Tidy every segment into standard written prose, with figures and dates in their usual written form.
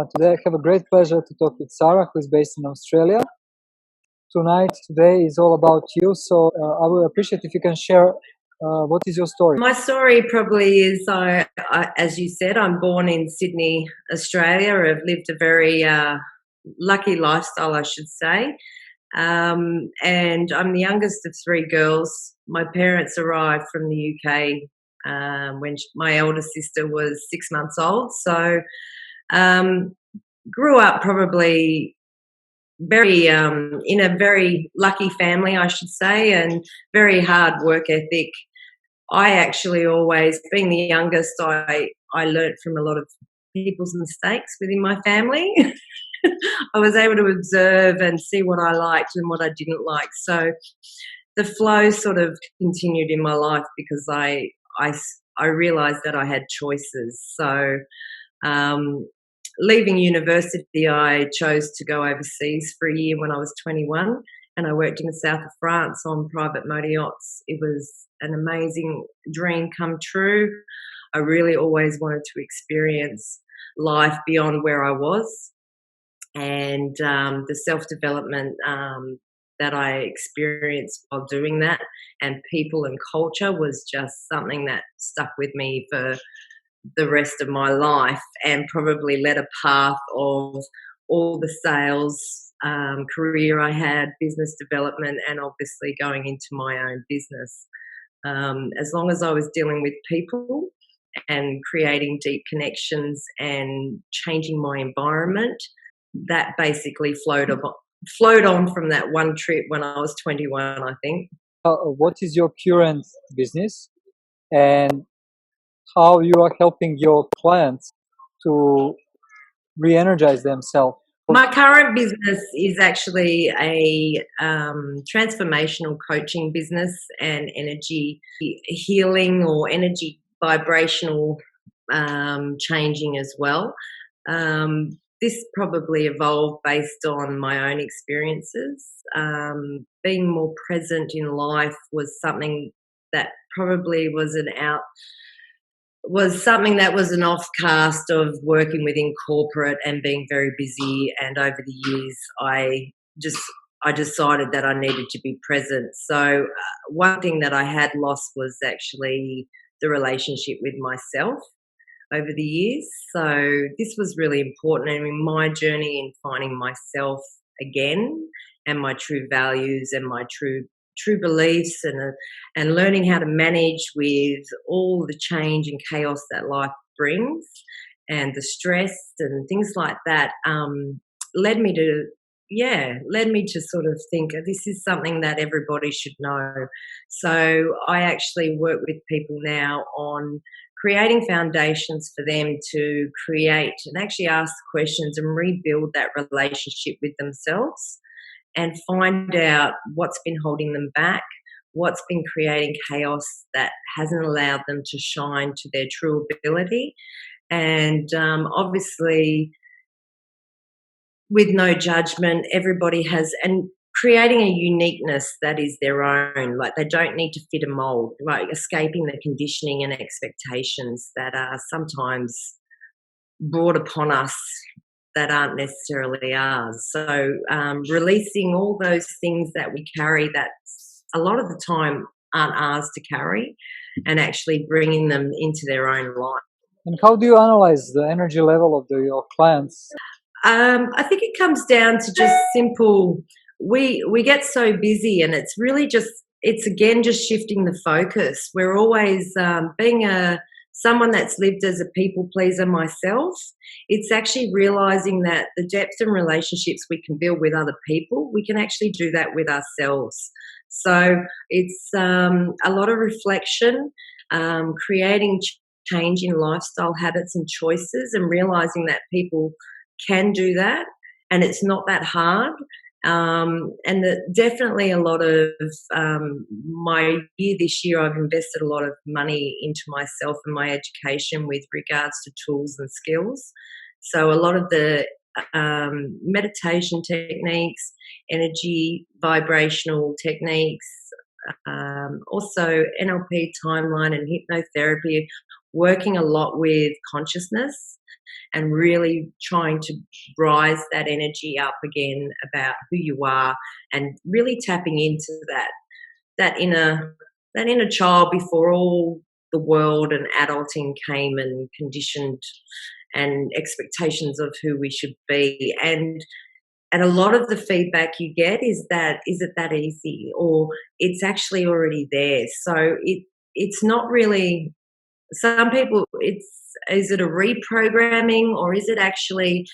Today I have a great pleasure to talk with Sara, who is based in Australia. Today is all about you, so I would appreciate if you can share what is your story. My story probably is, as you said, I'm born in Sydney, Australia. I've lived a very lucky lifestyle, I should say. And I'm the youngest of three girls. My parents arrived from the UK when my elder sister was 6 months old. So grew up probably very in a very lucky family, I should say, and very hard work ethic. I actually always, being the youngest, I learnt from a lot of people's mistakes within my family. I was able to observe and see what I liked and what I didn't like. So the flow sort of continued in my life because I realised that I had choices. So leaving university, I chose to go overseas for a year when I was 21, and I worked in the south of France on private motor yachts. It was an amazing dream come true. I really always wanted to experience life beyond where I was, and the self-development that I experienced while doing that, and people and culture, was just something that stuck with me for the rest of my life, and probably led a path of all the sales career I had, business development, and obviously going into my own business. As long as I was dealing with people and creating deep connections and changing my environment, that basically flowed on from that one trip when I was 21, I think. What is your current business, and how you are helping your clients to re-energize themselves? My current business is actually a transformational coaching business and energy healing or energy vibrational changing as well. This probably evolved based on my own experiences. Being more present in life was something that probably was an offcast of working within corporate and being very busy. And over the years, I decided that I needed to be present. So one thing that I had lost was actually the relationship with myself over the years. So this was really important, and in my journey in finding myself again and my true values and my true beliefs, and learning how to manage with all the change and chaos that life brings, and the stress and things like that, led me to sort of think this is something that everybody should know. So I actually work with people now on creating foundations for them to create and actually ask questions and rebuild that relationship with themselves, and find out what's been holding them back, what's been creating chaos that hasn't allowed them to shine to their true ability. And obviously, with no judgment, everybody has, and creating a uniqueness that is their own. Like, they don't need to fit a mold, like escaping the conditioning and expectations that are sometimes brought upon us that aren't necessarily ours. So releasing all those things that we carry that a lot of the time aren't ours to carry, and actually bringing them into their own life. And how do you analyze the energy level of your clients? I think it comes down to just simple, we get so busy, and it's really it's again just shifting the focus. We're always being someone that's lived as a people pleaser myself. It's actually realizing that the depth and relationships we can build with other people, we can actually do that with ourselves. So it's a lot of reflection, creating change in lifestyle habits and choices, and realizing that people can do that, and it's not that hard. And definitely a lot of this year, I've invested a lot of money into myself and my education with regards to tools and skills. So a lot of the meditation techniques, energy vibrational techniques, also NLP, timeline, and hypnotherapy, working a lot with consciousness and really trying to rise that energy up again about who you are and really tapping into that inner child before all the world and adulting came and conditioned and expectations of who we should be. And a lot of the feedback you get is that, is it that easy, or it's actually already there. So it's not really, some people, is it a reprogramming, or is it actually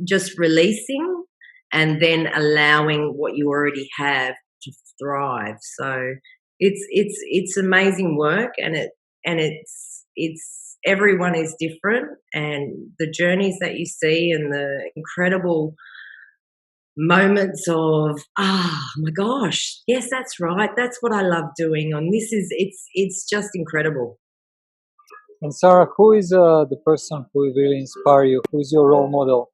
just releasing and then allowing what you already have to thrive? So it's amazing work, and it's everyone is different, and the journeys that you see and the incredible moments of, oh my gosh, yes, that's right, that's what I love doing, and it's just incredible. And Sarah, who is the person who really inspire you? Who is your role model?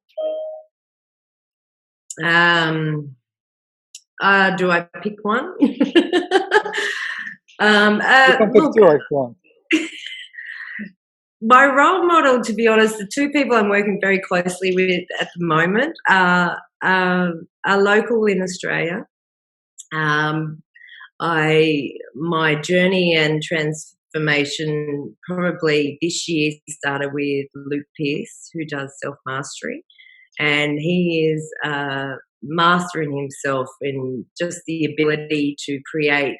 Do I pick one? You can pick Look, two if you want. my role model, to be honest, the two people I'm working very closely with at the moment are local in Australia. My journey and transformation probably this year started with Luke Pearce, who does self-mastery, and he is mastering himself in just the ability to create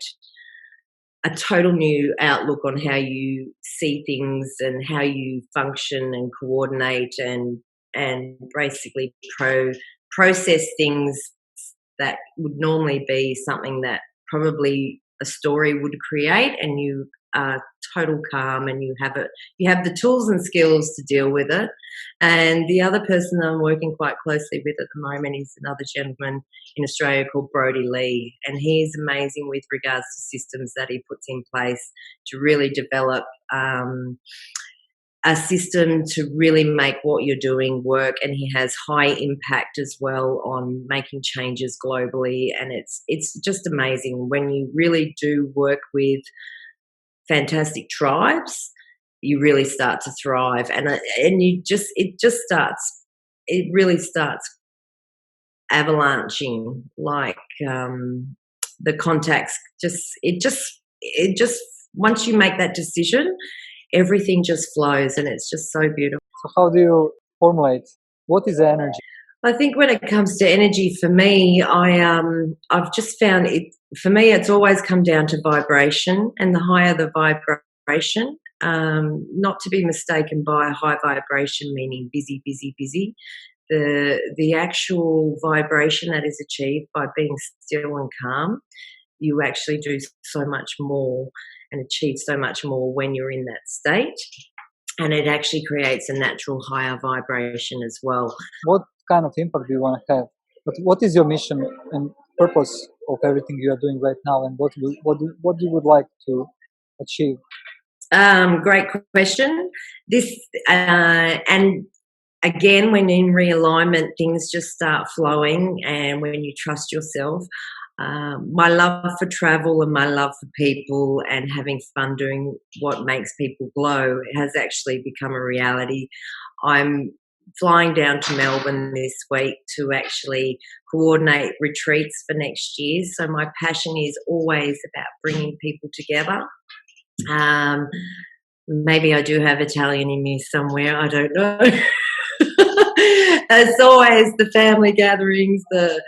a total new outlook on how you see things and how you function and coordinate and basically process things that would normally be something that probably a story would create, and you are total calm and you have the tools and skills to deal with it. And the other person I'm working quite closely with at the moment is another gentleman in Australia called Brodie Lee, and he's amazing with regards to systems that he puts in place to really develop a system to really make what you're doing work, and he has high impact as well on making changes globally. And it's just amazing when you really do work with fantastic tribes, you really start to thrive, and it really starts avalanching, like the contacts just once you make that decision, everything just flows, and it's just so beautiful. So how do you formulate? What is the energy? I think when it comes to energy, for me, I've just found it. For me, it's always come down to vibration, and the higher the vibration, not to be mistaken by high vibration meaning busy, busy, busy. The actual vibration that is achieved by being still and calm, you actually do so much more and achieve so much more when you're in that state, and it actually creates a natural higher vibration as well. What kind of impact do you want to have? What is your mission and purpose of everything you are doing right now, and what you would like to achieve? Great question. This and again, when in realignment, things just start flowing, and when you trust yourself. My love for travel and my love for people and having fun doing what makes people glow has actually become a reality. I'm flying down to Melbourne this week to actually coordinate retreats for next year. So my passion is always about bringing people together. Maybe I do have Italian in me somewhere, I don't know. As always, the family gatherings, but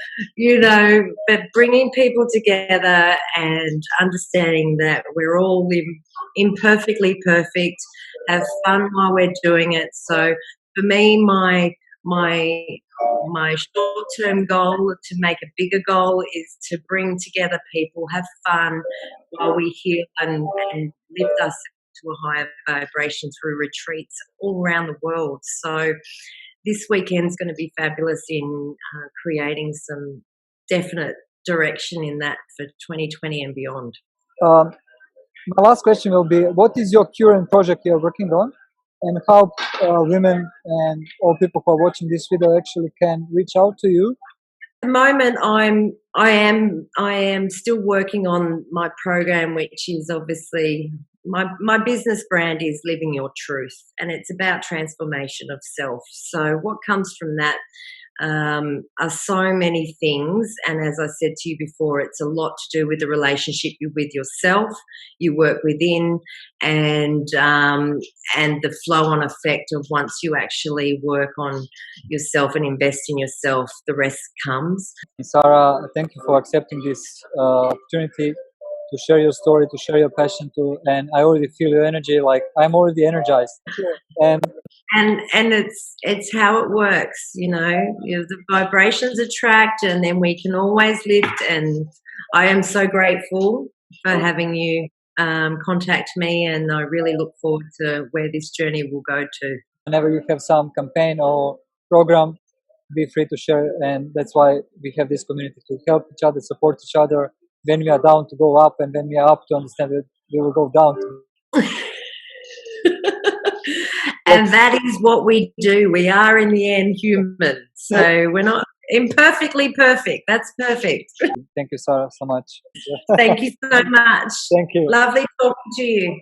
bringing people together and understanding that we're all imperfectly perfect, have fun while we're doing it. So for me, my short-term goal to make a bigger goal is to bring together people, have fun while we heal and lift us to a higher vibration through retreats all around the world. So this weekend's going to be fabulous in creating some definite direction in that for 2020 and beyond. My last question will be: what is your current project you are working on, and how women and all people who are watching this video actually can reach out to you? At the moment, I am still working on my program, which is obviously my business brand is living your truth, and it's about transformation of self. So what comes from that are so many things. And as I said to you before, it's a lot to do with the relationship with yourself. You work within, and the flow-on effect of once you actually work on yourself and invest in yourself, the rest comes. Sarah, thank you for accepting this opportunity to share your story, to share your passion, and I already feel your energy. Like I'm already energized, and And it's how it works, the vibrations attract, and then we can always lift. And I am so grateful for having you contact me, and I really look forward to where this journey will go to. whenever you have some campaign or program, be free to share. And that's why we have this community to help each other, support each other. When we are down, to go up, and when we are up, to understand that we will go down. And that is what we do. We are in the end human, so we're not imperfectly perfect. That's perfect. Thank you, Sarah, so much. Thank you so much. Thank you. Lovely talking to you.